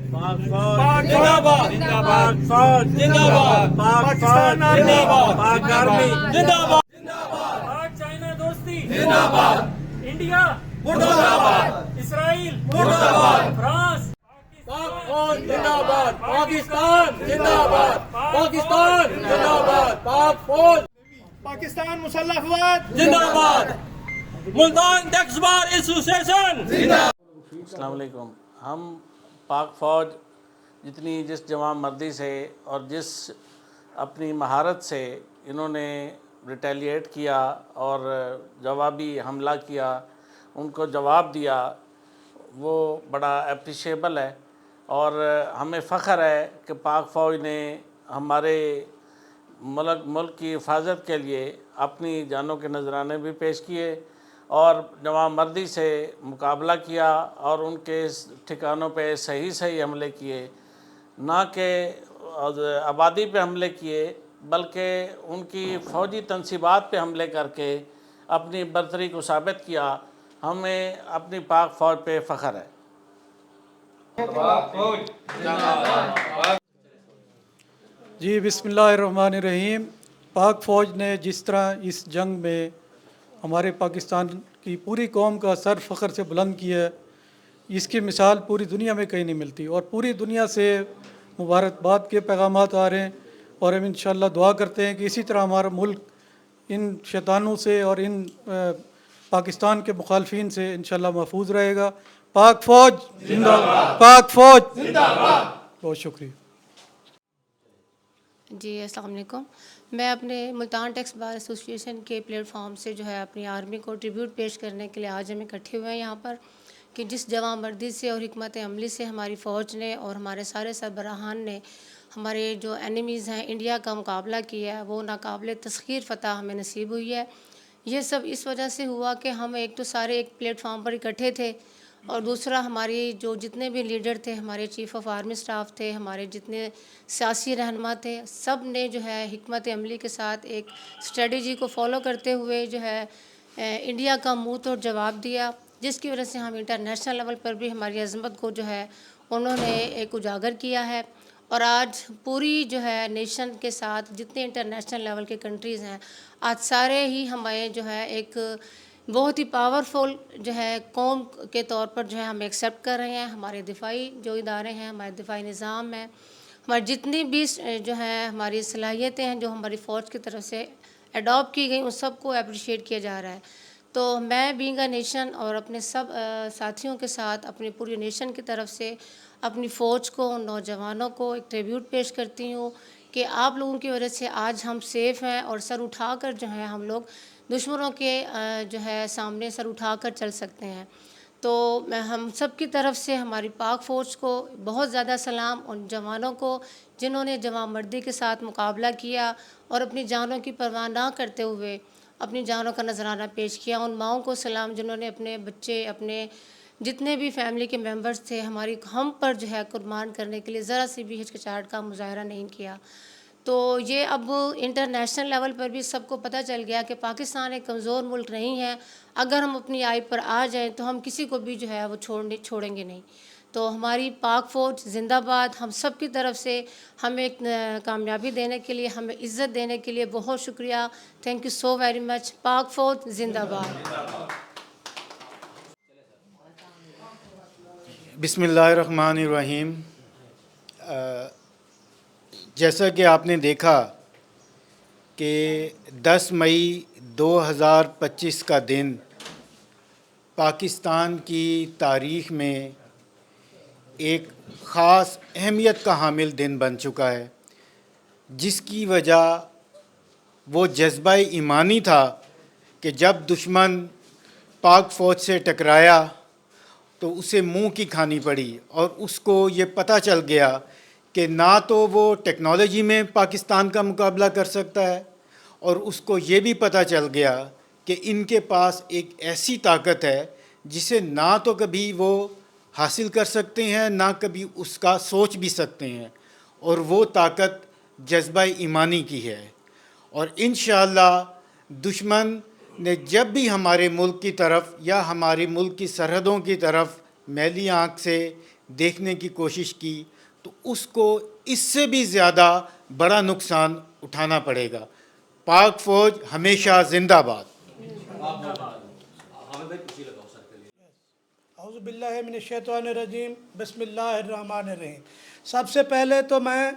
पाक फौज जिंदाबाद, पाक फौज जिंदाबाद, पाक फौज जिंदाबाद, पाक आर्मी जिंदाबाद, पाक चाइना दोस्ती जिंदाबाद, इंडिया मुर्दाबाद, इसराइल मुर्दाबाद, फ्रांस पाक फौज जिंदाबाद, पाकिस्तान जिंदाबाद, पाकिस्तान जिंदाबाद, पाक फौज पाकिस्तान मुसल्लह अफवाज जिंदाबाद, मुल्तान टैक्स बार एसोसिएशन जिंदाबाद। अस्सलाम वालेकुम। हम पाक फ़ौज जितनी जिस जवान मर्दी से और जिस अपनी महारत से इन्होंने रिटेलिएट किया और जवाबी हमला किया, उनको जवाब दिया, वो बड़ा अप्रिशिएबल है। और हमें फ़ख्र है कि पाक फ़ौज ने हमारे मुल्क की हिफाजत के लिए अपनी जानों के नजराने भी पेश किए और जवान मर्दी से मुकाबला किया और उनके ठिकानों पे सही सही हमले किए, ना कि आबादी पे हमले किए बल्कि उनकी फ़ौजी तनसीबात पे हमले करके अपनी बरतरी को साबित किया। हमें अपनी पाक फ़ौज पे फ़ख्र है। जी बिस्मिल्लाहिर्रहमानिर्रहीम। पाक फ़ौज ने जिस तरह इस जंग में हमारे पाकिस्तान की पूरी कौम का सर फ़ख्र से बुलंद किया है, इसकी मिसाल पूरी दुनिया में कहीं नहीं मिलती और पूरी दुनिया से मुबारकबाद के पैगामात आ रहे हैं। और हम इंशाअल्लाह दुआ करते हैं कि इसी तरह हमारा मुल्क इन शैतानों से और इन पाकिस्तान के मुखालफिन से इंशाअल्लाह महफूज रहेगा। पाक फ़ौज जिंदाबाद, पाक फ़ौज जिंदाबाद। बहुत शुक्रिया जी। अस्सलाम वालेकुम। मैं अपने मुल्तान टैक्स बार एसोसिएशन के प्लेटफॉर्म से जो है अपनी आर्मी को ट्रिब्यूट पेश करने के लिए आज हम इकट्ठे हुए हैं यहाँ पर कि जिस जवान मर्दी से और हिकमत अमली से हमारी फ़ौज ने और हमारे सारे सरबराहान ने हमारे जो एनिमीज़ हैं इंडिया का मुकाबला किया है, वो नाकाबिल तस्खीर फ़तह हमें नसीब हुई है। ये सब इस वजह से हुआ कि हम एक तो सारे एक प्लेटफॉर्म पर इकट्ठे थे और दूसरा हमारी जो जितने भी लीडर थे, हमारे चीफ़ ऑफ आर्मी स्टाफ थे, हमारे जितने सियासी रहनुमा थे, सब ने जो है हिकमत अमली के साथ एक स्ट्रेटजी को फॉलो करते हुए जो है इंडिया का मुंह तोड़ जवाब दिया, जिसकी वजह से हम इंटरनेशनल लेवल पर भी हमारी अज़मत को जो है उन्होंने एक उजागर किया है। और आज पूरी जो है नेशन के साथ जितने इंटरनेशनल लेवल के कंट्रीज़ हैं, आज सारे ही हमें जो है एक बहुत ही पावरफुल जो है कौम के तौर पर जो है हम एक्सेप्ट कर रहे हैं। हमारे दिफाई जो इदारे हैं, हमारे दिफाई निज़ाम है, हमारी जितनी भी जो है हमारी सलाहियतें हैं जो हमारी फ़ौज की तरफ से अडॉप्ट की गई, उन सबको अप्रिशिएट किया जा रहा है। तो मैं बीइंग अ नेशन और अपने सब साथियों के साथ अपनी पूरी नेशन की तरफ से अपनी फ़ौज को, नौजवानों को एक ट्रिब्यूट पेश करती हूँ कि आप लोगों की वजह से आज हम सेफ़ हैं और सर उठाकर जो है हम लोग दुश्मनों के जो है सामने सर उठाकर चल सकते हैं। तो मैं हम सब की तरफ से हमारी पाक फ़ौज को बहुत ज़्यादा सलाम, उन जवानों को जिन्होंने जवान मर्दी के साथ मुकाबला किया और अपनी जानों की परवाह ना करते हुए अपनी जानों का नजराना पेश किया। उन माओं को सलाम जिन्होंने अपने बच्चे, अपने जितने भी फैमिली के मेंबर्स थे हमारी हम पर जो है कुर्बान करने के लिए ज़रा सी भी हिचकिचाहट का मुज़ाहरा नहीं किया। तो ये अब इंटरनेशनल लेवल पर भी सबको पता चल गया कि पाकिस्तान एक कमज़ोर मुल्क नहीं है। अगर हम अपनी आय पर आ जाएं तो हम किसी को भी जो है वो छोड़ेंगे नहीं। तो हमारी पाक फ़ौज ज़िंदाबाद। हम सब की तरफ से हमें एक कामयाबी देने के लिए, हमें इज़्ज़त देने के लिए बहुत शुक्रिया। Thank you so very much. पाक फ़ौज ज़िंदाबाद। बिस्मिल्लाहिर्रहमानिर्रहीम। जैसा कि आपने देखा कि 10 मई 2025 का दिन पाकिस्तान की तारीख़ में एक ख़ास अहमियत का हामिल दिन बन चुका है, जिसकी वजह वो जज्बा ईमानी था कि जब दुश्मन पाक फ़ौज से टकराया तो उसे मुंह की खानी पड़ी और उसको ये पता चल गया कि ना तो वो टेक्नोलॉजी में पाकिस्तान का मुकाबला कर सकता है और उसको ये भी पता चल गया कि इनके पास एक ऐसी ताकत है जिसे ना तो कभी वो हासिल कर सकते हैं, ना कभी उसका सोच भी सकते हैं, और वो ताकत जज्बा ईमानी की है। और इंशाअल्लाह दुश्मन ने जब भी हमारे मुल्क की तरफ या हमारे मुल्क की सरहदों की तरफ मैली आँख से دیکھنے کی کوشش کی تو اس کو اس سے بھی زیادہ بڑا نقصان اٹھانا پڑے گا۔ پاک فوج ہمیشہ زندہ باد۔ اعوذ باللہ من الشیطان الرجیم، بسم اللہ الرحمن الرحیم۔ سب سے پہلے تو میں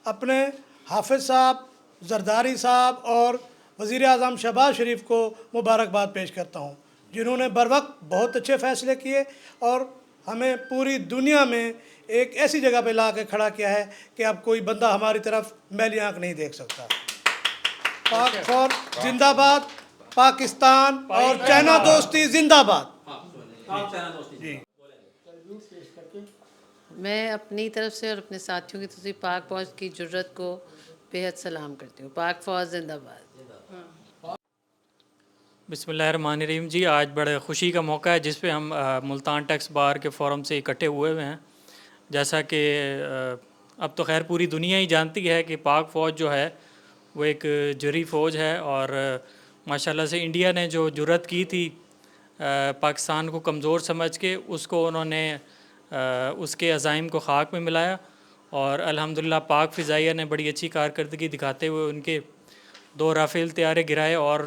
اپنے حافظ صاحب، زرداری صاحب اور وزیر اعظم شہباز شریف کو مبارکباد پیش کرتا ہوں، جنہوں نے بروقت بہت اچھے فیصلے کیے اور ہمیں پوری دنیا میں ایک ایسی جگہ پہ لا کے کھڑا کیا ہے کہ اب کوئی بندہ ہماری طرف میلی آنکھ نہیں دیکھ سکتا۔ پاک فوج زندہ باد، پاکستان اور چائنا دوستی زندہ باد۔ میں اپنی طرف سے اور اپنے ساتھیوں کی طرف سے پاک فوج کی جرت کو بہت سلام کرتی ہوں۔ پاک فوج زندہ باد۔ بسم اللہ الرحمن الرحیم۔ جی آج بڑے خوشی کا موقع ہے جس پہ ہم ملتان ٹیکس بار کے فورم سے اکٹھے ہوئے ہیں۔ جیسا کہ اب تو خیر پوری دنیا ہی جانتی ہے کہ پاک فوج جو ہے وہ ایک جری فوج ہے، اور ماشاءاللہ سے انڈیا نے جو جرت کی تھی پاکستان کو کمزور سمجھ کے، اس کو انہوں نے اس کے عزائم کو خاک میں ملایا، اور الحمدللہ پاک فضائیہ نے بڑی اچھی کارکردگی دکھاتے ہوئے ان کے 2 رافیل طیارے گرائے، اور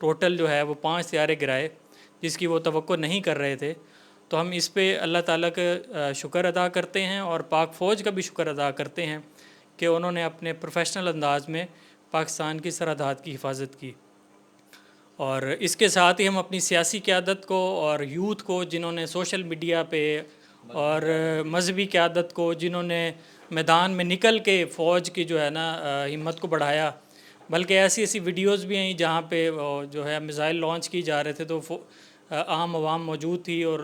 ٹوٹل جو ہے وہ 5 طیارے گرائے جس کی وہ توقع نہیں کر رہے تھے۔ تو ہم اس پہ اللہ تعالیٰ کا شکر ادا کرتے ہیں اور پاک فوج کا بھی شکر ادا کرتے ہیں کہ انہوں نے اپنے پروفیشنل انداز میں پاکستان کی سرحدات کی حفاظت کی۔ اور اس کے ساتھ ہی ہم اپنی سیاسی قیادت کو اور یوتھ کو، جنہوں نے سوشل میڈیا پہ، اور مذہبی قیادت کو، جنہوں نے میدان میں نکل کے فوج کی جو ہے نا ہمت کو بڑھایا، بلکہ ایسی ایسی ویڈیوز بھی ہیں جہاں پہ جو ہے میزائل لانچ کی جا رہے تھے تو عام عوام موجود تھی اور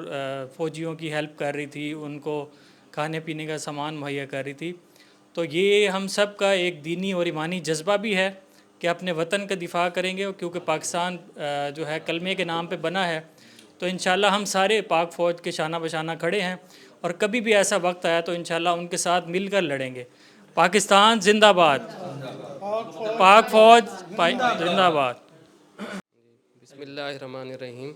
فوجیوں کی ہیلپ کر رہی تھی، ان کو کھانے پینے کا سامان مہیا کر رہی تھی۔ تو یہ ہم سب کا ایک دینی اور ایمانی جذبہ بھی ہے کہ اپنے وطن کا دفاع کریں گے، کیونکہ پاکستان جو ہے کلمے کے نام پہ بنا ہے۔ تو انشاءاللہ ہم سارے پاک فوج کے شانہ بشانہ کھڑے ہیں، اور کبھی بھی ایسا وقت آیا تو انشاءاللہ ان کے ساتھ مل کر لڑیں گے۔ پاکستان زندہ باد، پاک فوج زندہ باد۔ بسم اللہ الرحمن الرحیم۔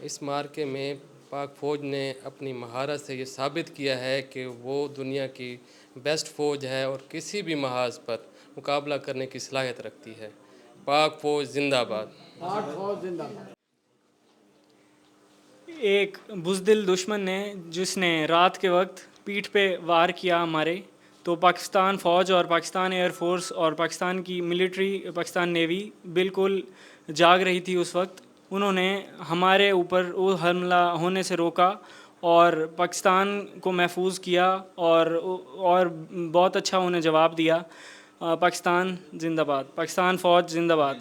اس مارکے میں پاک فوج نے اپنی مہارت سے یہ ثابت کیا ہے کہ وہ دنیا کی بیسٹ فوج ہے اور کسی بھی محاذ پر مقابلہ کرنے کی صلاحیت رکھتی ہے۔ پاک فوج زندہ باد۔ پاک فوج زندہ باد۔ ایک بزدل دشمن نے جس نے رات کے وقت پیٹھ پہ وار کیا ہمارے، تو پاکستان فوج اور پاکستان ایئر فورس اور پاکستان کی ملٹری، پاکستان نیوی بالکل جاگ رہی تھی اس وقت۔ انہوں نے ہمارے اوپر وہ حملہ ہونے سے روکا اور پاکستان کو محفوظ کیا، اور بہت اچھا انہیں جواب دیا۔ پاکستان زندہ باد، پاکستان فوج زندہ باد۔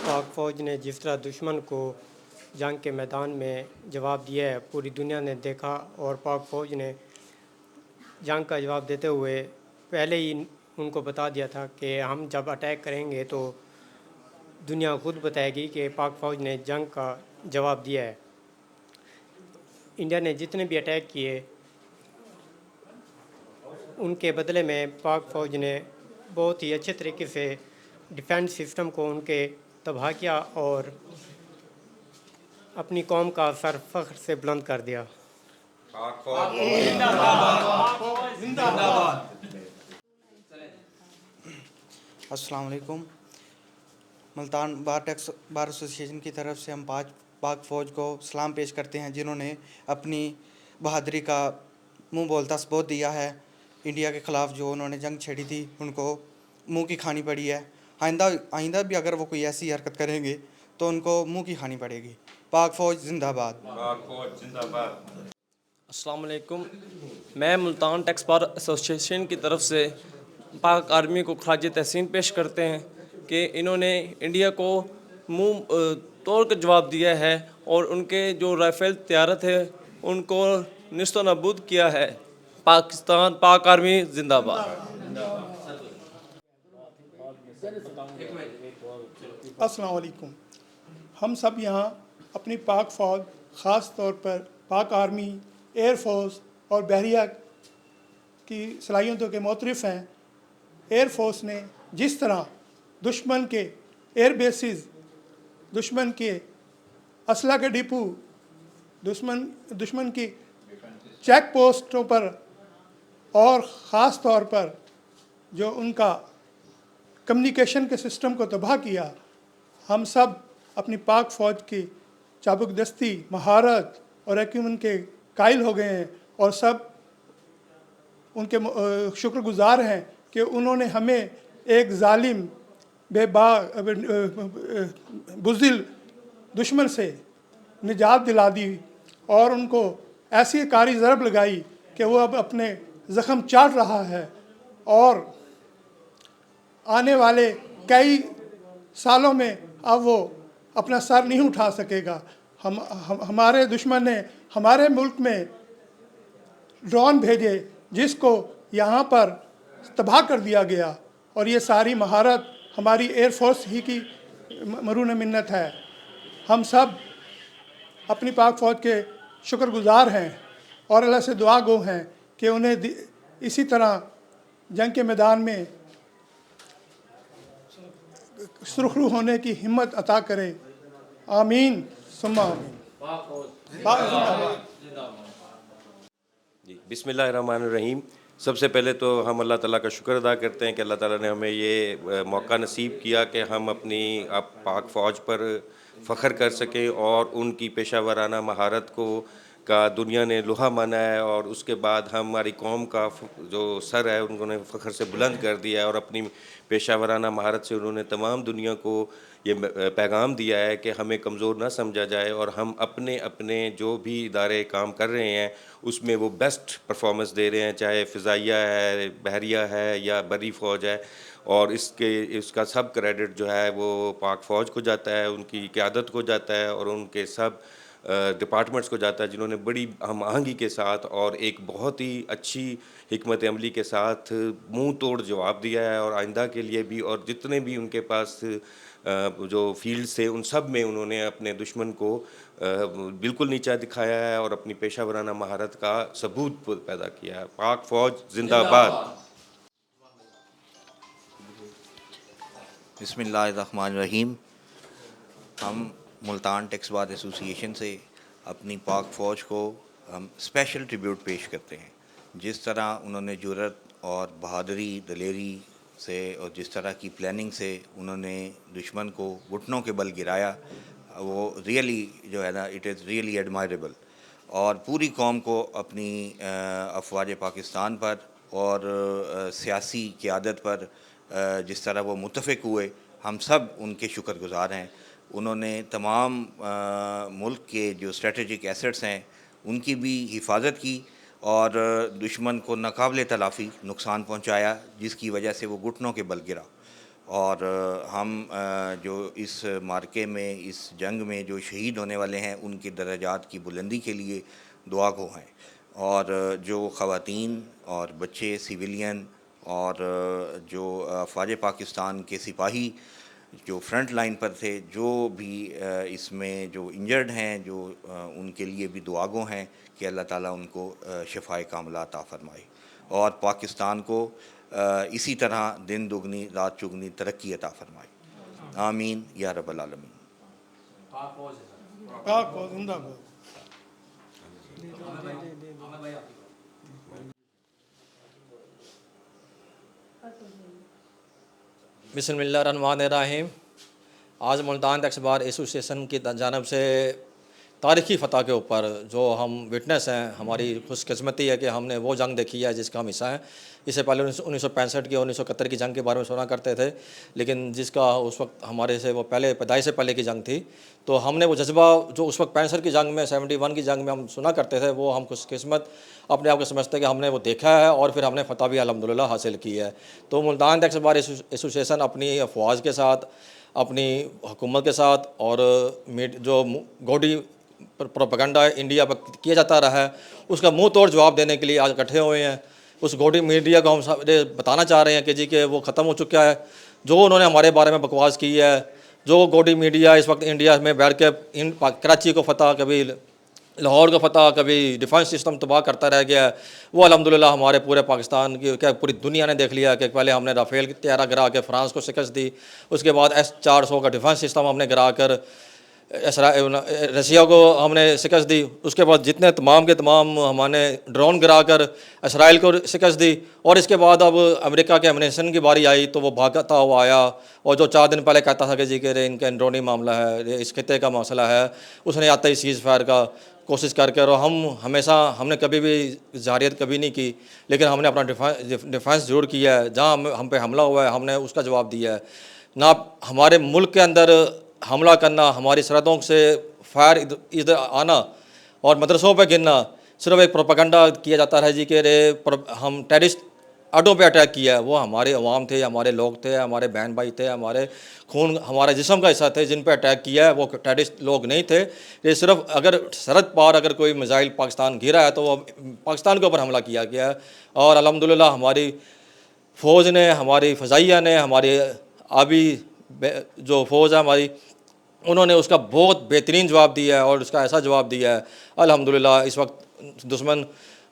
پاک فوج نے جس طرح دشمن کو جنگ کے میدان میں جواب دیا ہے، پوری دنیا نے دیکھا، اور پاک فوج نے جنگ کا جواب دیتے ہوئے پہلے ہی ان کو بتا دیا تھا کہ ہم جب اٹیک کریں گے تو دنیا خود بتائے گی کہ پاک فوج نے جنگ کا جواب دیا ہے۔ انڈیا نے جتنے بھی اٹیک کیے ان کے بدلے میں پاک فوج نے بہت ہی اچھے طریقے سے ڈیفینس سسٹم کو ان کے تباہ کیا اور اپنی قوم کا سر فخر سے بلند کر دیا۔ السلام علیکم۔ ملتان بار ٹیکس بار ایسوسیشن کی طرف سے ہم پاک فوج کو سلام پیش کرتے ہیں، جنہوں نے اپنی بہادری کا منہ بولتا ثبوت دیا ہے۔ انڈیا کے خلاف جو انہوں نے جنگ چھیڑی تھی ان کو منہ کی کھانی پڑی ہے۔ آئندہ بھی اگر وہ کوئی ایسی حرکت کریں گے تو ان کو منہ کی کھانی پڑے گی۔ پاک فوج زندہ باد۔ پاک فوج زندہ باد۔ السلام علیکم۔ میں ملتان ٹیکس بار ایسوسیشن کی طرف سے پاک آرمی کو خراج تحسین پیش کرتے ہیں کہ انہوں نے انڈیا کو منہ توڑ کر جواب دیا ہے اور ان کے جو رافیل طیارے تھے ان کو نیست و نابود کیا ہے۔ پاکستان، پاک آرمی زندہ باد۔ السلام علیکم۔ ہم سب یہاں اپنی پاک فوج، خاص طور پر پاک آرمی، ایئر فورس اور بحریہ کی صلاحیتوں کے معترف ہیں۔ ایئر فورس نے جس طرح دشمن کے ایئر بیسز، دشمن کے असला के डिपो, दुश्मन की चेक पोस्टों पर और ख़ास तौर पर जो उनका कम्युनिकेशन के सिस्टम को तबाह किया, हम सब अपनी पाक फ़ौज की चाबुकदस्ती, महारत और एक्यूमन के कायल हो गए हैं और सब उनके शुक्रगुज़ार हैं कि उन्होंने हमें एक ज़ालिम बुज़दिल दुश्मन से निजात दिला दी और उनको ऐसी कारी ज़रब लगाई कि वो अब अपने ज़ख़म चाट रहा है और आने वाले कई सालों में अब वो अपना सर नहीं उठा सकेगा। हमारे दुश्मन ने हमारे मुल्क में ड्रोन भेजे जिसको यहाँ पर तबाह कर दिया गया और ये सारी महारत हमारी एयर फोर्स ही की मरून मिन्नत है। हम सब अपनी पाक फ़ौज के शुक्रगुज़ार हैं और अल्लाह से दुआ गो हैं कि उन्हें इसी तरह जंग के मैदान में सुरखरू होने की हिम्मत अता करे। आमीन सुम्मा आमीन। जी बिस्मिल्लाहिर्रहमानिर्रहीम। सबसे पहले तो हम अल्लाह ताला का शुक्र अदा करते हैं कि अल्लाह ताला ने हमें ये मौका नसीब किया कि हम अपनी पाक फ़ौज पर फ़ख्र कर सकें और उनकी पेशा वराना महारत को का दुनिया ने लोहा माना है और उसके बाद हमारी कौम का जो सर है उन्होंने फ़ख्र से बुलंद कर दिया है और अपनी पेशा वराना महारत से उन्होंने तमाम दुनिया को ये पैगाम दिया है कि हमें कमज़ोर ना समझा जाए और हम अपने अपने जो भी इदारे काम कर रहे हैं उसमें वो बेस्ट परफॉर्मेंस दे रहे हैं, चाहे फ़िज़ाइया है, बहरिया है या बरी फ़ौज है। और इसका सब क्रेडिट जो है वो पाक फ़ौज को जाता है, उनकी क़यादत को जाता है और उनके सब डिपार्टमेंट्स को जाता है जिन्होंने बड़ी हम आहंगी के साथ और एक बहुत ही अच्छी हिकमत अमली के साथ मुंह तोड़ जवाब दिया है और आइंदा के लिए भी और जितने भी उनके पास जो फील्ड से उन सब में उन्होंने अपने दुश्मन को बिल्कुल नीचा दिखाया है और अपनी पेशा वराना महारत का सबूत पैदा किया है। पाक फ़ौज जिंदाबाद। बिस्मिल्लाहिर्रहमानिर्रहीम। हम मुल्तान टैक्स बार एसोसिएशन से अपनी पाक फ़ौज को हम स्पेशल ट्रिब्यूट पेश करते हैं। जिस तरह उन्होंने जुर्रत और बहादुरी दलेरी से और जिस तरह की प्लानिंग से उन्होंने दुश्मन को घुटनों के बल गिराया, वो रियली जो है ना, इट इज़ रियली एडमायरेबल। और पूरी कौम को अपनी अफवाज पाकिस्तान पर और सियासी क़यादत पर जिस तरह वो मुत्तफ़िक हुए, हम सब उनके शुक्रगुज़ार हैं। उन्होंने तमाम मुल्क के जो स्ट्रेटजिक एसेट्स हैं उनकी भी हिफाजत की और दुश्मन को नाकाबिले तलाफ़ी नुकसान पहुंचाया जिसकी वजह से वो घुटनों के बल गिरा। और हम जो इस मार्के में, इस जंग में जो शहीद होने वाले हैं उनके दर्जात की बुलंदी के लिए दुआ गो हैं। और जो ख़वातीन और बच्चे सिविलियन और जो फ़ौज पाकिस्तान के सिपाही जो फ्रंट लाइन पर थे, जो भी इसमें जो इंजर्ड हैं, जो उनके लिए भी दुआ गो हैं कि अल्लाह ताला उनको शफ़ाए कामिला अता फ़रमाए और पाकिस्तान को इसी तरह दिन दुगनी रात चुगनी तरक्की अता फ़रमाए। आमीन या रब्बल आलमीन। बिस्मिल्लाहिर्रहमानिर्रहीम। आज मुल्तान टैक्स बार एसोसिएशन की जानिब से तारीख़ी फ़तह के ऊपर जो हम विटनेस हैं, हमारी खुशकिस्मती है कि हमने वो जंग देखी है जिसका हम हिस्सा हैं। इससे पहले 1965 की और 1971 की जंग के बारे में सुना करते थे, लेकिन जिसका उस वक्त हमारे से वो पहले पैदाइश से पहले की जंग थी, तो हमने वो जज्बा जो उस वक्त 65 की जंग में, 71 की जंग में हम सुना करते थे, वो हम खुशकिस्मत अपने आप को समझते हैं कि हमने वो देखा है और फिर हमने फ़तह भी अल्हम्दुलिल्लाह हासिल की है। तो मुल्तान टैक्स बार एसोसिएशन अपनी अफवाज के साथ, अपनी हुकूमत के साथ और जो गौडी प्रोपेगेंडा इंडिया पर किया जाता रहा है उसका मुंह तोड़ जवाब देने के लिए आज इकट्ठे हुए हैं। उस गौडी मीडिया को हम बताना चाह रहे हैं कि जी कि वो ख़त्म हो चुका है। जो उन्होंने हमारे बारे में बकवास की है, जो गौडी मीडिया इस वक्त इंडिया में बैठ के कराची को फ़तह, कभी लाहौर को फ़तह, कभी डिफेंस सिस्टम तबाह करता रह गया, वो अल्हम्दुलिल्लाह हमारे पूरे पाकिस्तान की क्या पूरी दुनिया ने देख लिया कि पहले हमने राफेल की तैयारा गिरा के फ्रांस को शिकस्त दी, उसके बाद S-400 का डिफेंस सिस्टम हमने गिरा कर रसिया को हमने शिकस्त दी। उसके बाद जितने तमाम के तमाम हमने ड्रोन गिरा कर इसराइल को शिकस्त दी। और इसके बाद अब अमेरिका के एमिनेशन की बारी आई तो वो भागता हुआ आया, और जो 4 दिन पहले कहता था कि जी कि इनका अंदरूनी मामला है, इस खिते का मसला है, उसने आते ही सीज़ फायर का कोशिश करके, और हमने कभी भी जारियत कभी नहीं की, लेकिन हमने अपना डिफेंस ज़रूर किया है। जहाँ हम पे हमला हुआ है हमने उसका जवाब दिया है। ना हमारे मुल्क के अंदर हमला करना, हमारी सरहदों से फायर इधर आना और मदरसों पे गिरना सिर्फ एक प्रोपेगेंडा किया जाता है जी कि हम टेररिस्ट अड्डों पे अटैक किया है। वो हमारे अवाम थे, हमारे लोग थे, हमारे बहन भाई थे, हमारे खून हमारे जिस्म का हिस्सा थे जिन पे अटैक किया है। वो टेररिस्ट लोग नहीं थे। ये सिर्फ अगर सरहद पार अगर कोई मिसाइल पाकिस्तान गिरा है तो वो पाकिस्तान के ऊपर हमला किया गया है। और अल्हम्दुलिल्लाह हमारी फ़ौज ने, हमारी फ़ज़ाइया ने, हमारी आबी जो फ़ौज है हमारी, उन्होंने उसका बहुत बेहतरीन जवाब दिया है और उसका ऐसा जवाब दिया है अल्हम्दुलिल्लाह। इस वक्त दुश्मन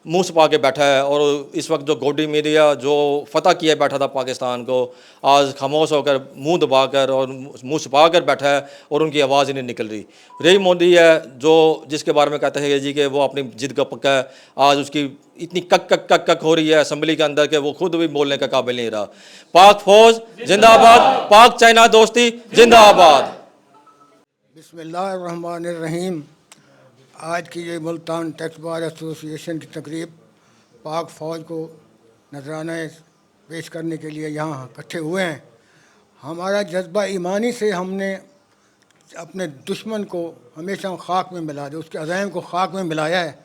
मुँह छुपा के बैठा है, और इस वक्त जो गोडी मीडिया जो फ़तह किए बैठा था पाकिस्तान को, आज खामोश होकर मुंह दबाकर और मुंह छुपा कर बैठा है और उनकी आवाज़ ही नहीं निकल रही। रही मोदी है जो जिसके बारे में कहते हैं जी कि वो अपनी जिद का पक्का है, आज उसकी इतनी कक हो रही है असेंबली के अंदर कि वो खुद भी बोलने का काबिल नहीं रहा। पाक फ़ौज जिंदाबाद, पाक चाइना दोस्ती जिंदाबाद। बिस्मिल्लाहिर्रहमानिर्रहीम। आज की ये मुल्तान टैक्स बार एसोसिएशन की तकरीब पाक फ़ौज को नजराना पेश करने के लिए यहाँ इकट्ठे हुए हैं। हमारा जज्बा ईमानी से हमने अपने दुश्मन को हमेशा खाक में मिला दिया, उसके अज़ाइम को खाक में मिलाया है।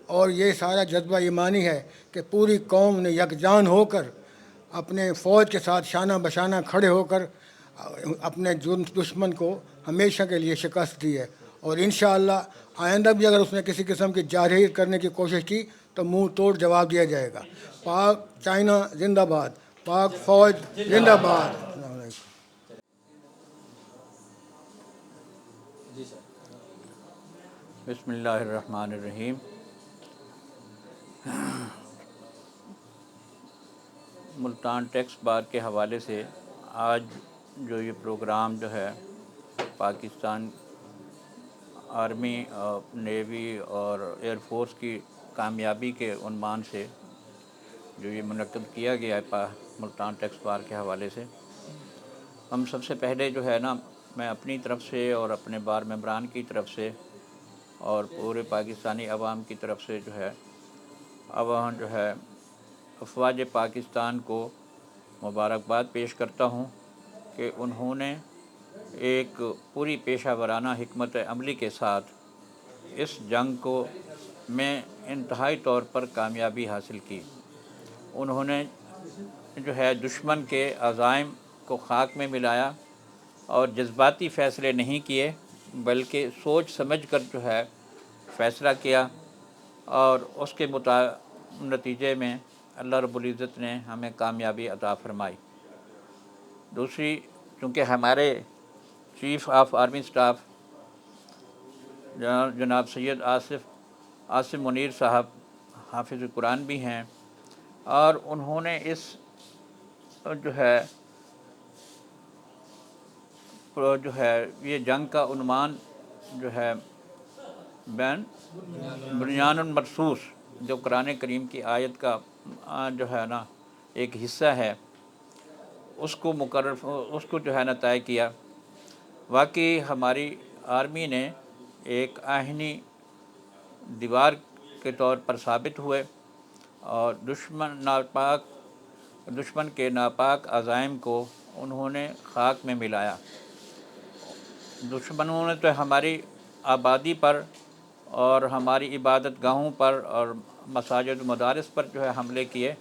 और ये सारा जज्बा ईमानी है कि पूरी कौम ने यकजान होकर अपने फ़ौज के साथ शाना बशाना खड़े होकर अपने दुश्मन को हमेशा के लिए शिकस्त दी है। और इंशाअल्लाह आइंदा भी अगर उसने किसी किस्म की जारहीर करने की कोशिश की तो मुंह तोड़ जवाब दिया जाएगा। पाक चाइना जिंदाबाद, पाक फ़ौज जिंदाबाद। बिस्मिल्लाहिर्रहमानिर्रहीम। मुल्तान टैक्स बार के हवाले से आज जो ये प्रोग्राम जो है पाकिस्तान आर्मी, नेवी और एयर फोर्स की कामयाबी के उन्मान से जो ये मुनक्किद किया गया है मुल्तान टैक्स बार के हवाले से, हम सबसे पहले जो है ना, मैं अपनी तरफ से और अपने बार मेंबरान की तरफ से और पूरे पाकिस्तानी अवाम की तरफ से जो है अवाम जो है अफवाज पाकिस्तान को मुबारकबाद पेश करता हूँ कि उन्होंने एक पूरी पेशा वराना हिकमत अमली के साथ इस जंग को में इंतहाई तौर पर कामयाबी हासिल की। उन्होंने जो है दुश्मन के अज़ाइम को खाक में मिलाया और जज्बाती फ़ैसले नहीं किए, बल्कि सोच समझ कर जो है फ़ैसला किया, और उसके नतीजे में अल्लाह रब्बुल इज़्ज़त ने हमें कामयाबी अता फ़रमाई। दूसरी, चूँकि हमारे चीफ़ ऑफ आर्मी स्टाफ जनाब सैयद आसिम मुनीर साहब हाफिज़ कुरान भी हैं, और उन्होंने इस जो है ये जंग का उन्वान जो है बुनियानुल मरसूस, जो कुरान करीम की आयत का जो है ना एक हिस्सा है, उसको जो है ना तय किया। वाकई हमारी आर्मी ने एक आहिनी दीवार के तौर पर साबित हुए और दुश्मन के नापाक अज़ाइम को उन्होंने खाक में मिलाया। दुश्मनों ने तो हमारी आबादी पर और हमारी इबादत गाहों पर और मसाजिद मदारिस पर जो है हमले किए,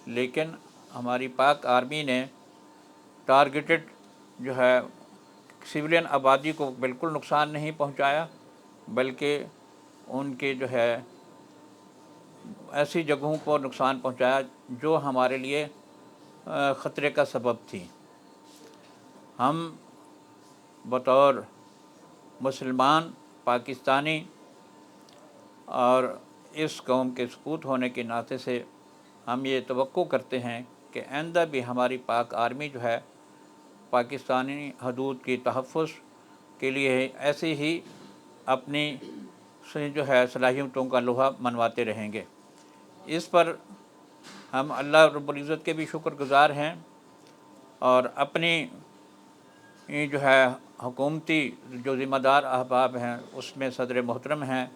लेकिन हमारी पाक आर्मी ने टारगेटेड जो है सिविलियन आबादी को बिल्कुल नुकसान नहीं पहुंचाया, बल्कि उनके जो है ऐसी जगहों को नुकसान पहुंचाया जो हमारे लिए ख़तरे का सबब थी। हम बतौर मुसलमान पाकिस्तानी और इस कौम के सपूत होने के नाते से हम ये तवक्को करते हैं कि आइंदा भी हमारी पाक आर्मी जो है पाकिस्तानी हदूद की तहफ़्फ़ुज़ के लिए ऐसे ही अपनी जो है सलाहियतों का लोहा मनवाते रहेंगे। इस पर हम अल्लाह रब्बुल इज़्ज़त के भी शुक्रगुज़ार हैं और अपनी जो है हुकूमती जो ज़िम्मेदार अहबाब हैं उसमें सदर मोहतरम हैं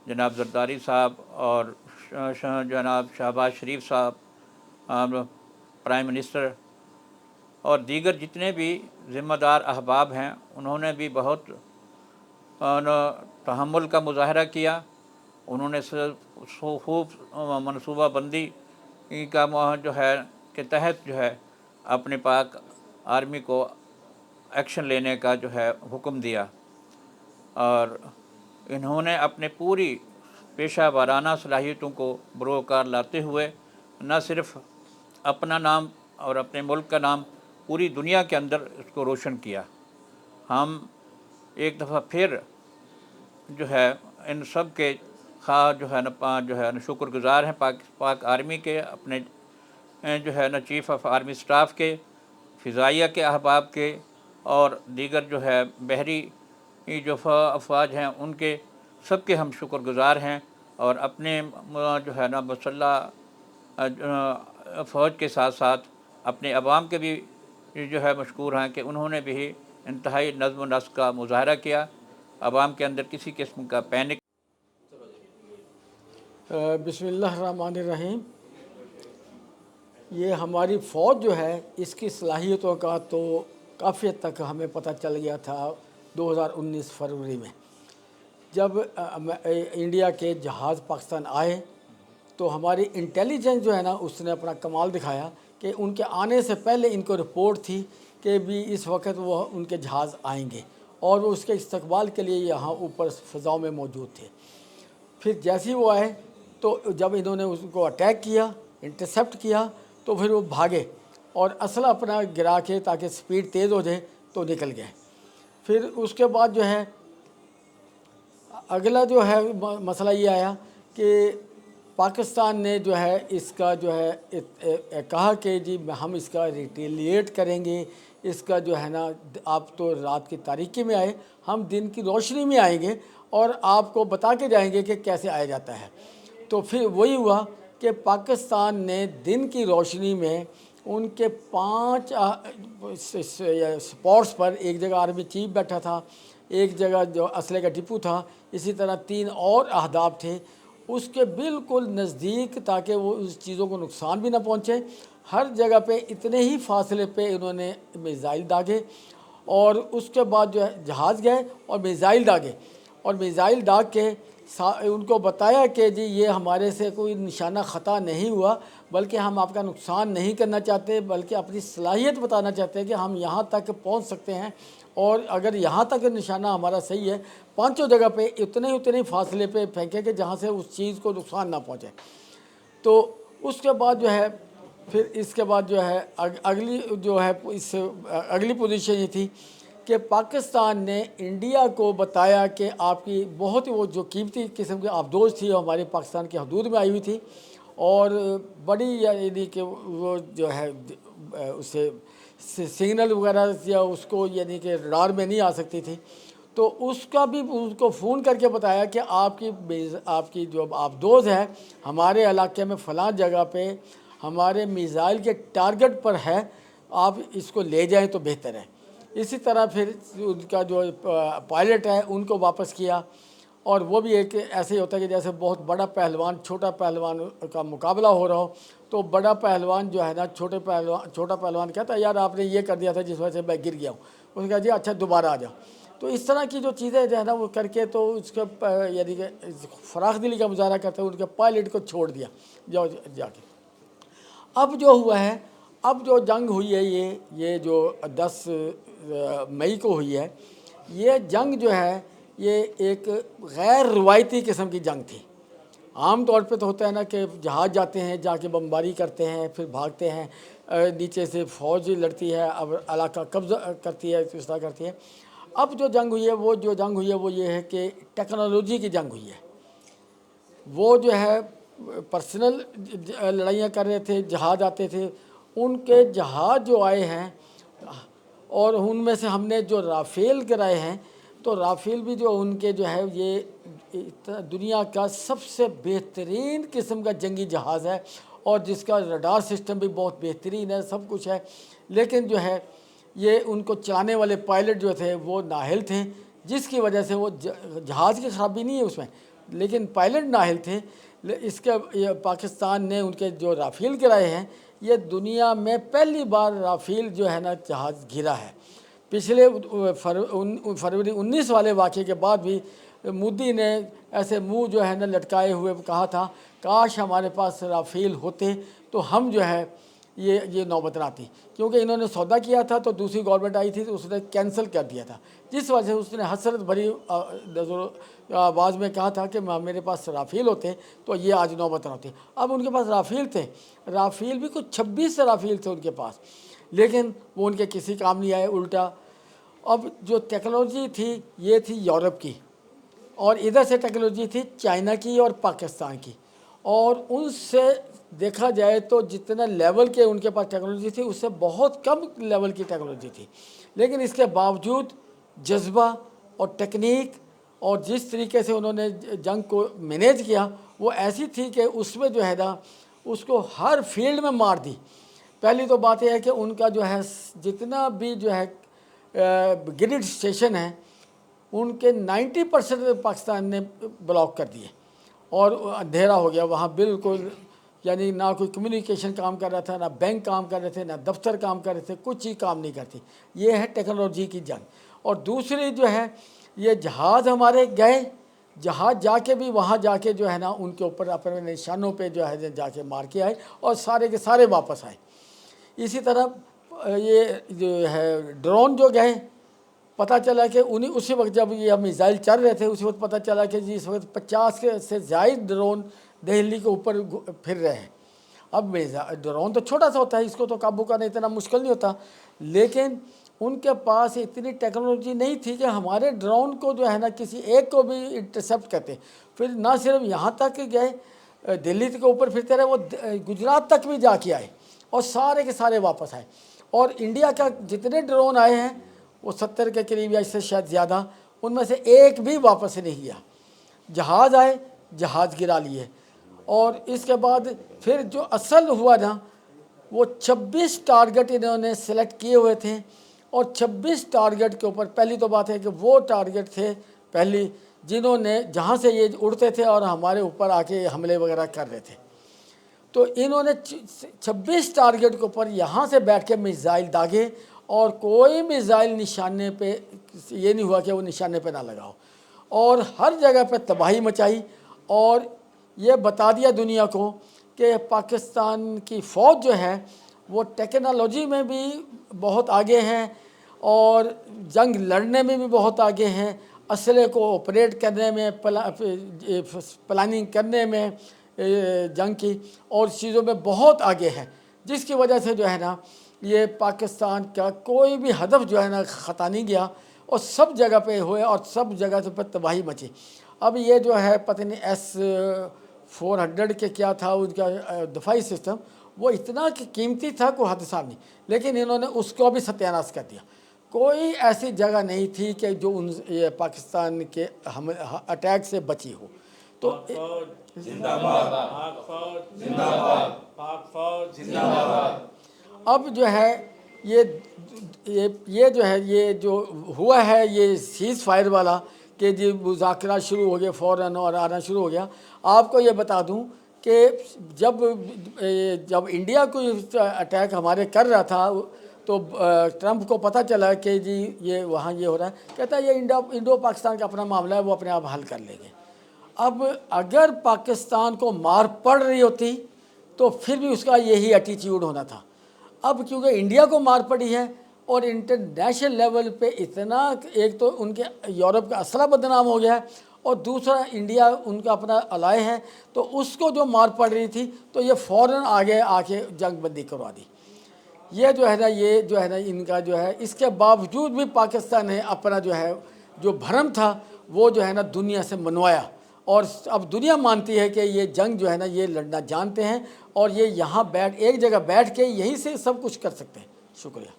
जनाब जरदारी साहब और जनाब शहबाज शरीफ साहब, प्राइम मिनिस्टर और दीगर जितने भी ज़िम्मेदार अहबाब हैं, उन्होंने भी बहुत तहम्मुल का मुज़ाहरा किया। उन्होंने खूब मनसूबा बंदी का जो है के तहत जो है अपने पाक आर्मी को एक्शन लेने का जो है हुक्म दिया और इन्होंने अपने पूरी पेशा वाराना सलाहियतों को बरोकार लाते हुए न सिर्फ़ अपना नाम और अपने मुल्क का नाम पूरी दुनिया के अंदर इसको रोशन किया। हम एक दफ़ा फिर जो है इन सब के जो है न शुक्रगुज़ार हैं पाक आर्मी के, अपने जो है न चीफ़ ऑफ आर्मी स्टाफ के, फ़िज़ाइया के अहबाब के और दीगर जो है बहरी जो अफवाज हैं उनके सब के हम शुक्रगुज़ार हैं और अपने जो है न मुसल्लह फ़ौज के साथ साथ अपने अवाम के भी जो है मशकूर हैं कि उन्होंने भी इंतहाई नज़्म व नस्क का मुज़ाहरा किया। अवाम के अंदर किसी किस्म का पैनिक। बिस्मिल्लाहिर्रहमानिर्रहीम। ये हमारी फ़ौज जो है इसकी सलाहियतों का तो काफ़ी हद तक हमें पता चल गया था 2019 फरवरी में, जब इंडिया के जहाज़ पाकिस्तान आए तो हमारी इंटेलिजेंस जो है ना उसने अपना कमाल दिखाया कि उनके आने से पहले इनको रिपोर्ट थी कि भी इस वक्त वो उनके जहाज़ आएंगे और वो उसके इस्तकबाल के लिए यहाँ ऊपर फ़ज़ाओं में मौजूद थे। फिर जैसे ही वो आए तो जब इन्होंने उसको अटैक किया, इंटरसेप्ट किया, तो फिर वो भागे और असला अपना गिरा के ताकि स्पीड तेज़ हो जाए तो निकल गए। फिर उसके बाद जो है अगला जो है मसला ये आया कि पाकिस्तान ने जो है इसका जो है कहा कि जी हम इसका रिटेलिएट करेंगे, इसका जो है ना आप तो रात की तारीकी में आए, हम दिन की रोशनी में आएंगे और आपको बता के जाएंगे कि कैसे आया जाता है। तो फिर वही हुआ कि पाकिस्तान ने दिन की रोशनी में उनके 5 स्पॉट्स पर, एक जगह आर्मी चीफ बैठा था, एक जगह जो असले का डिपो था, इसी तरह 3 और अहदाफ थे उसके बिल्कुल नज़दीक, ताकि वो उस चीज़ों को नुकसान भी ना पहुँचे। हर जगह पे इतने ही फासले पे इन्होंने मिसाइल दागे और उसके बाद जो है जहाज़ गए और मिसाइल दागे और मिसाइल दाग के उनको बताया कि जी ये हमारे से कोई निशाना ख़ता नहीं हुआ, बल्कि हम आपका नुकसान नहीं करना चाहते, बल्कि अपनी सलाहियत बताना चाहते हैं कि हम यहाँ तक पहुँच सकते हैं और अगर यहाँ तक निशाना हमारा सही है, 5 जगह पे उतने फासले पे फेंके कि जहाँ से उस चीज़ को नुकसान ना पहुँचे। तो उसके बाद जो है फिर इसके बाद जो है अगली जो है इससे अगली पोजीशन ये थी कि पाकिस्तान ने इंडिया को बताया कि आपकी बहुत ही वो जो कीमती किस्म की आबदोज थी हमारे पाकिस्तान की हदूद में आई हुई थी और बड़ी यानी कि वो जो है उसे सिग्नल वगैरह या उसको यानी कि रडार में नहीं आ सकती थी। तो उसका भी उसको फ़ोन करके बताया कि आपकी जो आबदोज है हमारे इलाके में फ़लाँ जगह पे हमारे मिसाइल के टारगेट पर है, आप इसको ले जाएं तो बेहतर है। इसी तरह फिर उनका जो पायलट है उनको वापस किया और वो भी एक ऐसे ही होता है कि जैसे बहुत बड़ा पहलवान छोटा पहलवान का मुकाबला हो रहा हो, तो बड़ा पहलवान जो है ना छोटा पहलवान कहता है यार आपने ये कर दिया था जिस वजह से मैं गिर गया हूँ, उसने कहा जी अच्छा दोबारा आ जाओ। तो इस तरह की जो चीज़ें जो है ना वो करके तो उसके यानी कि फराख दिली का मुजाहरा करते हुए उनके पायलट को छोड़ दिया जाओ जाके। अब जो हुआ है, अब जो जंग हुई है ये जो 10 मई को हुई है, ये जंग जो है ये एक गैर रवायती किस्म की जंग थी। आम तौर पे तो होता है ना कि जहाज़ जाते हैं, जाके बमबारी करते हैं, फिर भागते हैं, नीचे से फ़ौज लड़ती है, अब इलाका कब्ज़ा करती है, इस तरह करती है। अब जो जंग हुई है वो ये है कि टेक्नोलॉजी की जंग हुई है। वो जो है पर्सनल लड़ाइयाँ कर रहे थे, जहाज़ आते थे, उनके जहाज़ जो आए हैं اور ان میں سے ہم نے جو رافیل کرائے ہیں تو رافیل بھی جو ان کے جو ہے یہ دنیا کا سب سے بہترین قسم کا جنگی جہاز ہے اور جس کا رڈار سسٹم بھی بہت بہترین ہے، سب کچھ ہے، لیکن جو ہے یہ ان کو چلانے والے پائلٹ جو تھے وہ نااہل تھے، جس کی وجہ سے وہ جہاز کی خرابی نہیں ہے اس میں، لیکن پائلٹ نااہل تھے۔ اس کے پاکستان نے ان کے جو رافیل گرائے ہیں، یہ دنیا میں پہلی بار رافیل جو ہے نا جہاز گرا ہے۔ پچھلے فروری 19 والے واقعے کے بعد بھی مودی نے ایسے منہ جو ہے نا لٹکائے ہوئے کہا تھا کاش ہمارے پاس رافیل ہوتے تو ہم جو ہے یہ نوبت نہ آتی، کیونکہ انہوں نے سودا کیا تھا تو دوسری گورنمنٹ آئی تھی تو اس نے کینسل کر دیا تھا، جس وجہ سے اس نے حسرت بھری آواز میں کہا تھا کہ میرے پاس رافیل ہوتے تو یہ آج نوبت نہ ہوتی۔ اب ان کے پاس رافیل تھے، رافیل بھی کچھ 26 رافیل تھے ان کے پاس، لیکن وہ ان کے کسی کام نہیں آئے، الٹا اب جو ٹیکنالوجی تھی یہ تھی یورپ کی، اور ادھر سے ٹیکنالوجی تھی چائنا کی اور پاکستان کی، اور ان سے دیکھا جائے تو جتنا لیول کے ان کے پاس ٹیکنالوجی تھی اس سے بہت کم لیول کی ٹیکنالوجی تھی، لیکن اس کے باوجود جذبہ اور ٹیکنیک اور جس طریقے سے انہوں نے جنگ کو مینیج کیا وہ ایسی تھی کہ اس میں جو ہے نا اس کو ہر فیلڈ میں مار دی۔ پہلی تو بات یہ ہے کہ ان کا جو ہے جتنا بھی جو ہے گریڈ اسٹیشن ہیں ان کے 90% پاکستان نے بلاک کر دیے اور اندھیرا ہو گیا وہاں بالکل، یعنی نہ کوئی کمیونیکیشن کام کر رہا تھا، نہ بینک کام کر رہے تھے، نہ دفتر کام کر رہے تھے، کچھ چیز کام نہیں کرتی۔ یہ ہے ٹیکنالوجی کی جنگ۔ اور دوسری جو ہے یہ جہاز ہمارے گئے، جہاز جا کے بھی وہاں جا کے جو ہے نا ان کے اوپر اپنے نشانوں پہ جو ہے جا کے مار کے آئے اور سارے کے سارے واپس آئے۔ اسی طرح یہ جو ہے ڈرون جو گئے، پتہ چلا کہ اسی وقت جب یہ میزائل چل رہے تھے اسی وقت پتہ چلا کہ جی اس وقت 50 سے زائد ڈرون دہلی کے اوپر پھر رہے ہیں۔ اب ڈرون تو چھوٹا سا ہوتا ہے، اس کو تو قابو کرنا اتنا مشکل نہیں ہوتا، لیکن ان کے پاس اتنی ٹیکنالوجی نہیں تھی کہ ہمارے ڈرون کو جو ہے نا کسی ایک کو بھی انٹرسیپٹ کرتے۔ پھر نہ صرف یہاں تک گئے دلی کے اوپر پھرتے رہے، وہ گجرات تک بھی جا کے آئے اور سارے کے سارے واپس آئے۔ اور انڈیا کا جتنے ڈرون آئے ہیں وہ 70 کے قریب یا اس سے شاید زیادہ، ان میں سے ایک بھی واپس نہیں گیا۔ جہاز آئے، جہاز گرا لیے، اور اس کے بعد پھر جو اصل ہوا نا وہ 26 ٹارگٹ انہوں نے سلیکٹ کیے ہوئے تھے، اور 26 ٹارگٹ کے اوپر پہلی تو بات ہے کہ وہ ٹارگٹ تھے پہلی جنہوں نے جہاں سے یہ اڑتے تھے اور ہمارے اوپر آ کے حملے وغیرہ کر رہے تھے، تو انہوں نے 26 ٹارگٹ کے اوپر یہاں سے بیٹھ کے میزائل داغے اور کوئی میزائل نشانے پہ یہ نہیں ہوا کہ وہ نشانے پہ نہ لگاؤ، اور ہر جگہ پہ تباہی مچائی، اور یہ بتا دیا دنیا کو کہ پاکستان کی فوج جو ہے وہ ٹیکنالوجی میں بھی بہت آگے ہیں اور جنگ لڑنے میں بھی بہت آگے ہیں، اسلحے کو آپریٹ کرنے میں، پلاننگ کرنے میں جنگ کی اور چیزوں میں بہت آگے ہے، جس کی وجہ سے جو ہے نا یہ پاکستان کا کوئی بھی ہدف جو ہے نا خطا نہیں گیا اور سب جگہ پہ ہوئے اور سب جگہ سے پہ تباہی مچی۔ اب یہ جو ہے پتہ نہیں S-400 کے کیا تھا ان کا دفاعی سسٹم، وہ اتنا قیمتی تھا کوئی حد حساب نہیں، لیکن انہوں نے اس کو بھی ستیہ ناش کر دیا۔ کوئی ایسی جگہ نہیں تھی کہ جو یہ پاکستان کے اٹیک سے بچی ہو۔ تو اب جو ہے یہ جو ہے یہ جو ہوا ہے یہ سیز فائر والا کہ جی مذاکرات شروع ہو گئے فوراً اور آنا شروع ہو گیا۔ آپ کو یہ بتا دوں کہ جب انڈیا کو اٹیک ہمارے کر رہا تھا تو ٹرمپ کو پتہ چلا کہ جی یہ وہاں یہ ہو رہا ہے، کہتا ہے یہ انڈو پاکستان کا اپنا معاملہ ہے، وہ اپنے آپ حل کر لیں گے۔ اب اگر پاکستان کو مار پڑ رہی ہوتی تو پھر بھی اس کا یہی ایٹیٹیوڈ ہونا تھا۔ اب کیونکہ انڈیا کو مار پڑی ہے اور انٹرنیشنل لیول پہ اتنا، ایک تو ان کے یورپ کا اسلحہ بدنام ہو گیا ہے اور دوسرا انڈیا ان کا اپنا الائے ہے، تو اس کو جو مار پڑ رہی تھی تو یہ فوراً آگے آ کے جنگ بندی کروا دی۔ یہ جو ہے نا ان کا جو ہے، اس کے باوجود بھی پاکستان نے اپنا جو بھرم تھا وہ جو ہے نا دنیا سے منوایا، اور اب دنیا مانتی ہے کہ یہ جنگ جو ہے نا یہ لڑنا جانتے ہیں اور یہ یہاں ایک جگہ بیٹھ کے یہیں سے سب کچھ کر سکتے ہیں۔ شکریہ۔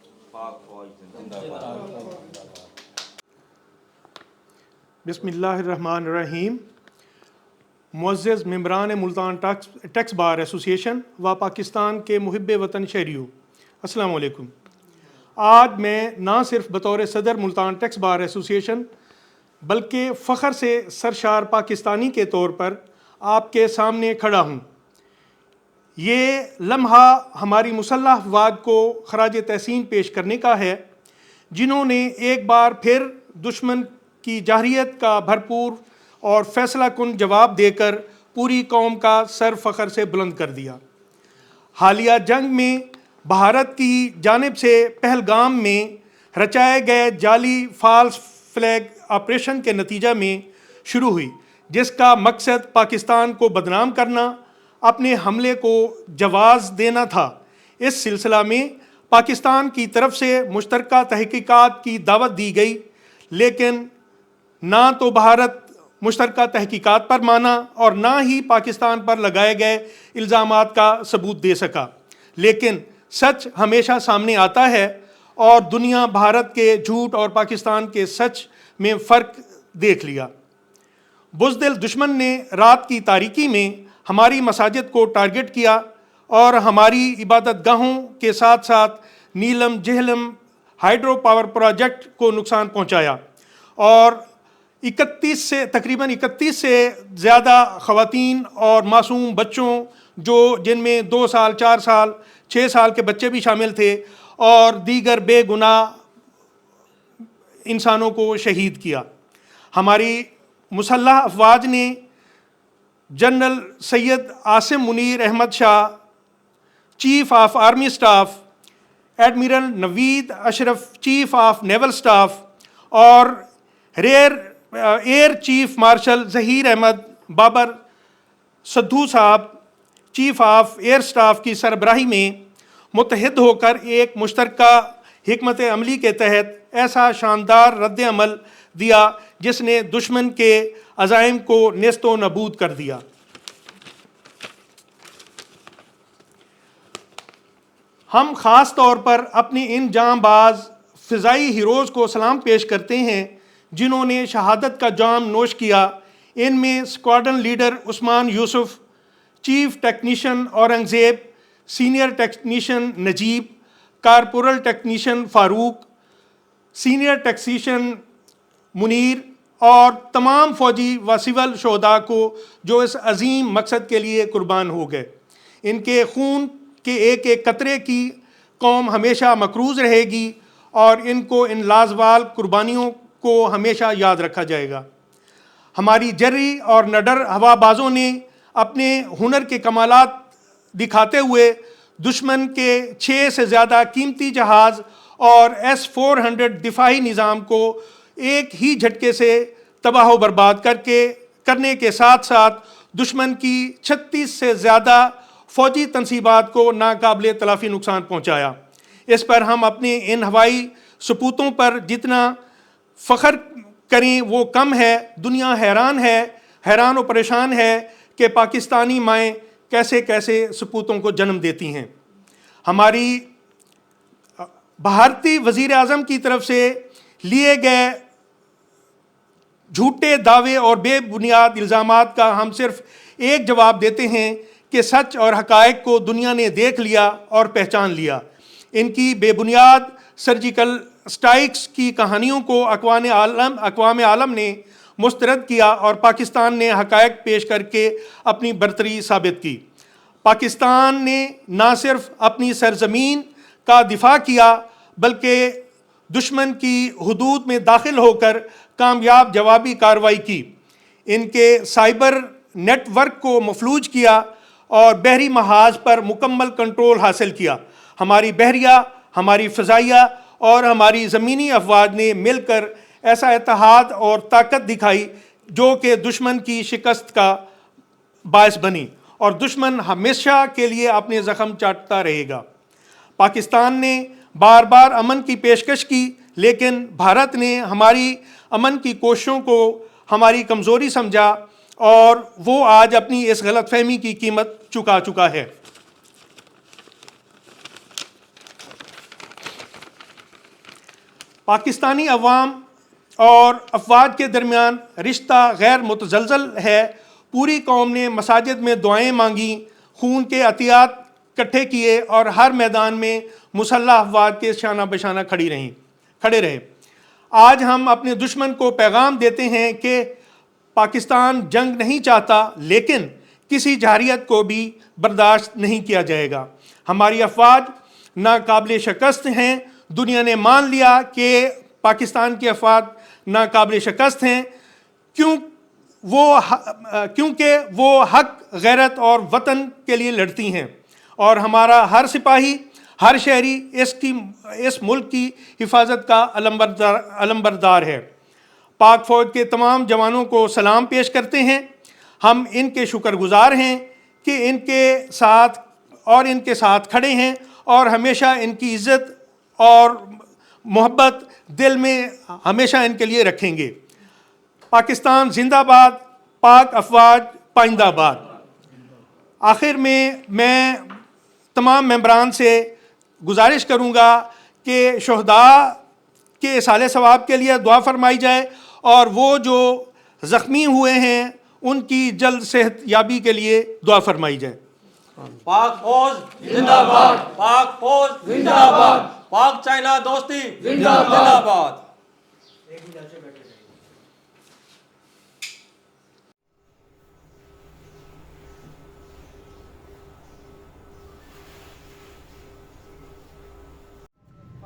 بسم اللہ الرحمن الرحیم. معزز ممبران ملتان ٹیکس بار ایسوسیشن و پاکستان کے محب وطن شہریوں، السلام علیکم. آج میں نہ صرف بطور صدر ملتان ٹیکس بار ایسوسیشن بلکہ فخر سے سرشار پاکستانی کے طور پر آپ کے سامنے کھڑا ہوں. یہ لمحہ ہماری مسلح افواج کو خراج تحسین پیش کرنے کا ہے، جنہوں نے ایک بار پھر دشمن کی جارحیت کا بھرپور اور فیصلہ کن جواب دے کر پوری قوم کا سر فخر سے بلند کر دیا. حالیہ جنگ میں بھارت کی جانب سے پہلگام میں رچائے گئے جعلی فالس فلیگ آپریشن کے نتیجہ میں شروع ہوئی، جس کا مقصد پاکستان کو بدنام کرنا، اپنے حملے کو جواز دینا تھا. اس سلسلہ میں پاکستان کی طرف سے مشترکہ تحقیقات کی دعوت دی گئی، لیکن نہ تو بھارت مشترکہ تحقیقات پر مانا اور نہ ہی پاکستان پر لگائے گئے الزامات کا ثبوت دے سکا. لیکن سچ ہمیشہ سامنے آتا ہے اور دنیا بھارت کے جھوٹ اور پاکستان کے سچ میں فرق دیکھ لیا. بزدل دشمن نے رات کی تاریکی میں ہماری مساجد کو ٹارگٹ کیا اور ہماری عبادت گاہوں کے ساتھ ساتھ نیلم جہلم ہائیڈرو پاور پروجیکٹ کو نقصان پہنچایا، اور تقریباً 31 سے زیادہ خواتین اور معصوم بچوں، جن میں 2 سال 4 سال 6 سال کے بچے بھی شامل تھے، اور دیگر بے گناہ انسانوں کو شہید کیا. ہماری مسلح افواج نے general Syed Asim Munir Ahmed Shah, chief of army staff, admiral Naveed Ashraf, chief of naval staff, اور air chief marshal Zaheer Ahmed Babar Sidhu sahib, chief of air staff کی سربراہی میں متحد ہو کر ایک مشترکہ حکمت عملی کے تحت ایسا شاندار رد عمل دیا جس نے دشمن کے عزائم کو نیست و نابود کر دیا. ہم خاص طور پر اپنے ان جاں باز فضائی ہیروز کو سلام پیش کرتے ہیں جنہوں نے شہادت کا جام نوش کیا. ان میں squadron leader Usman Yousuf, chief technician Aurangzeb, senior technician Najeeb, corporal technician Farooq, senior technician Munir, اور تمام فوجی و سول شہداء کو جو اس عظیم مقصد کے لیے قربان ہو گئے. ان کے خون کے ایک ایک قطرے کی قوم ہمیشہ مقروض رہے گی، اور ان کو ان لازوال قربانیوں کو ہمیشہ یاد رکھا جائے گا. ہماری جرری اور نڈر ہوا بازوں نے اپنے ہنر کے کمالات دکھاتے ہوئے دشمن کے 6 سے زیادہ قیمتی جہاز اور S-400 دفاعی نظام کو ایک ہی جھٹکے سے تباہ و برباد کرنے کے ساتھ ساتھ دشمن کی 36 سے زیادہ فوجی تنصیبات کو ناقابل تلافی نقصان پہنچایا. اس پر ہم اپنے ان ہوائی سپوتوں پر جتنا فخر کریں وہ کم ہے. دنیا حیران و پریشان ہے کہ پاکستانی مائیں کیسے کیسے سپوتوں کو جنم دیتی ہیں. ہماری بھارتی وزیر اعظم کی طرف سے لیے گئے جھوٹے دعوے اور بے بنیاد الزامات کا ہم صرف ایک جواب دیتے ہیں کہ سچ اور حقائق کو دنیا نے دیکھ لیا اور پہچان لیا. ان کی بے بنیاد سرجیکل اسٹرائکس کی کہانیوں کو اقوام عالم نے مسترد کیا اور پاکستان نے حقائق پیش کر کے اپنی برتری ثابت کی. پاکستان نے نہ صرف اپنی سرزمین کا دفاع کیا بلکہ دشمن کی حدود میں داخل ہو کر کامیاب جوابی کارروائی کی. ان کے سائبر نیٹ ورک کو مفلوج کیا اور بحری محاذ پر مکمل کنٹرول حاصل کیا. ہماری بحریہ، ہماری فضائیہ اور ہماری زمینی افواج نے مل کر ایسا اتحاد اور طاقت دکھائی جو کہ دشمن کی شکست کا باعث بنی، اور دشمن ہمیشہ کے لیے اپنے زخم چاٹتا رہے گا. پاکستان نے بار بار امن کی پیشکش کی، لیکن بھارت نے ہماری امن کی کوششوں کو ہماری کمزوری سمجھا اور وہ آج اپنی اس غلط فہمی کی قیمت چکا ہے. पाकिस्तानी अवाम और अफवाज के दरमियान रिश्ता गैर मुतज़लज़ल है। पूरी कौम ने मसाजिद में दुआएं मांगी, खून के अतियात इकट्ठे किए और हर मैदान में मुसल्लह अफवाज के शाना बशाना खड़े रहे। आज हम अपने दुश्मन को पैगाम देते हैं कि पाकिस्तान जंग नहीं चाहता, लेकिन किसी जारियत को भी बर्दाश्त नहीं किया जाएगा। हमारी अफवाज नाकाबिल शिकस्त हैं। दुनिया ने मान लिया कि पाकिस्तान की अफवाज नाकाबिल शिकस्त हैं क्योंकि वो हक, गैरत और वतन के लिए लड़ती हैं और हमारा हर सिपाही, हर शहरी इस मुल्क की हिफाजत का अलंबरदार है। पाक फ़ौज के तमाम जवानों को सलाम पेश करते हैं। हम इनके शुक्रगुजार हैं कि इनके साथ खड़े हैं और हमेशा इनकी इज़्ज़त और मोहब्बत दिल में हमेशा इनके लिए रखेंगे। पाकिस्तान जिंदाबाद, पाक अफवाज पाइंदाबाद। आखिर में मैं तमाम मेंबरान से गुजारिश करूँगा कि शहदा के इसाले सवाब के लिए दुआ फरमाई जाए और वो जो ज़ख्मी हुए हैं उनकी जल्द सेहत याबी के लिए दुआ फरमाई जाए। पाक फौज जिंदाबाद, पाक फौज जिंदाबाद, पाक चाइना दोस्ती जिंदाबाद।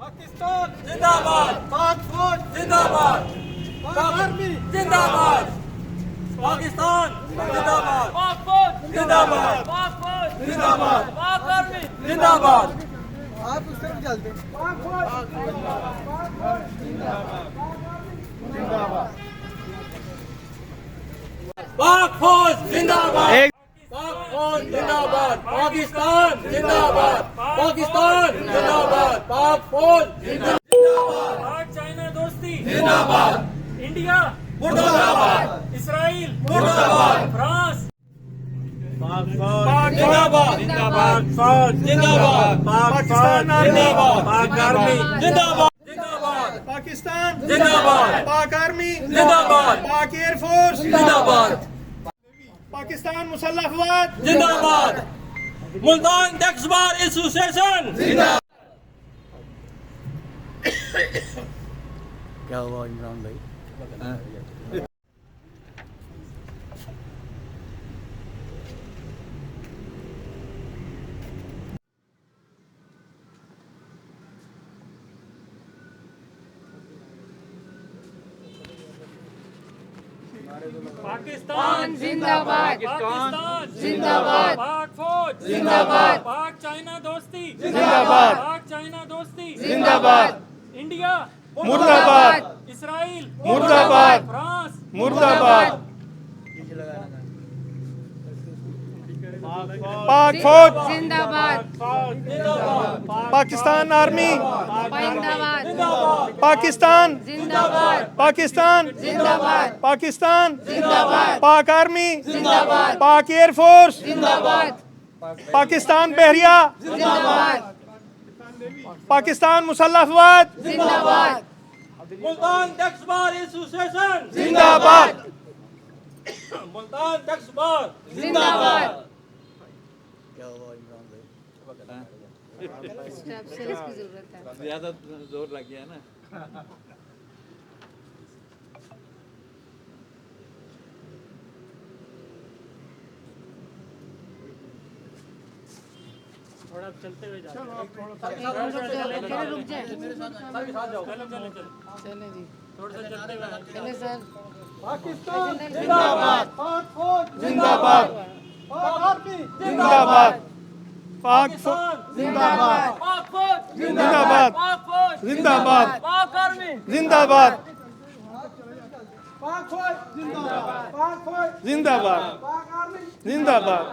पाकिस्तान जिंदाबाद, पाक फौज जिंदाबाद, पाक आर्मी जिंदाबाद, पाकिस्तान जिंदाबाद, पाक फौज जिंदाबाद, पाक फौज जिंदाबाद, पाक आर्मी जिंदाबाद। आप उस तरफ चलते हैं। पाक फौज जिंदाबाद, पाक फौज जिंदाबाद, पाक फौज जिंदाबाद, पाकिस्तान जिंदाबाद, पाकिस्तान जिंदाबाद, पाक फौज जिंदाबाद, पाक चाइना दोस्ती जिंदाबाद, इंडिया मुर्दाबाद, इसराइल मुर्दाबाद, फ्रांस पाक जिंदाबाद, जिंदाबाद, फौज जिंदाबाद, पाकिस्तान जिंदाबाद, पाक आर्मी जिंदाबाद, जिंदाबाद, पाकिस्तान जिंदाबाद, पाक आर्मी जिंदाबाद, पाक एयरफोर्स जिंदाबाद, पाकिस्तान मुसल्लह अफवाज जिंदाबाद, मुल्तान टैक्स बार एसोसिएशन जिंदाबाद। क्या हुआ इमरान भाई? पाकिस्तान जिंदाबाद, पाकिस्तान जिंदाबाद, पाक फौज जिंदाबाद, पाक चाइना दोस्ती जिंदाबाद, पाक चाइना दोस्ती जिंदाबाद, इंडिया मुर्दाबाद, इसराइल मुर्दाबाद, फ्रांस मुर्दाबाद। पाक फौज जिंदाबाद, पाकिस्तान आर्मी जिंदाबाद, पाकिस्तान जिंदाबाद, पाकिस्तान जिंदाबाद, पाकिस्तान जिंदाबाद, पाक आर्मी जिंदाबाद, पाक एयरफोर्स जिंदाबाद, पाकिस्तान बहरिया जिंदाबाद, पाकिस्तान मुसल्लह अफवाज जिंदाबाद, मुल्तान टैक्स बार एसोसिएशन जिंदाबाद, मुल्तान टैक्स बार जिंदाबाद। क्या हुआ इमरान भाई? स्टेप सेल्स की जरूरत है। ज़्यादा जोर लग गया ना। थोड़ा चलते हुए जाओ। रुक जाए। चले जी, थोड़ा सा चलते हुए चले सर। पाकिस्तान जिंदाबाद, पाक फौज जिंदाबाद, पाक आर्मी जिंदाबाद, पाक फौज जिंदाबाद, पाक फौज जिंदाबाद, पाक फौज जिंदाबाद, पाक आर्मी जिंदाबाद, पाक फौज जिंदाबाद, पाक फौज जिंदाबाद, पाक आर्मी जिंदाबाद।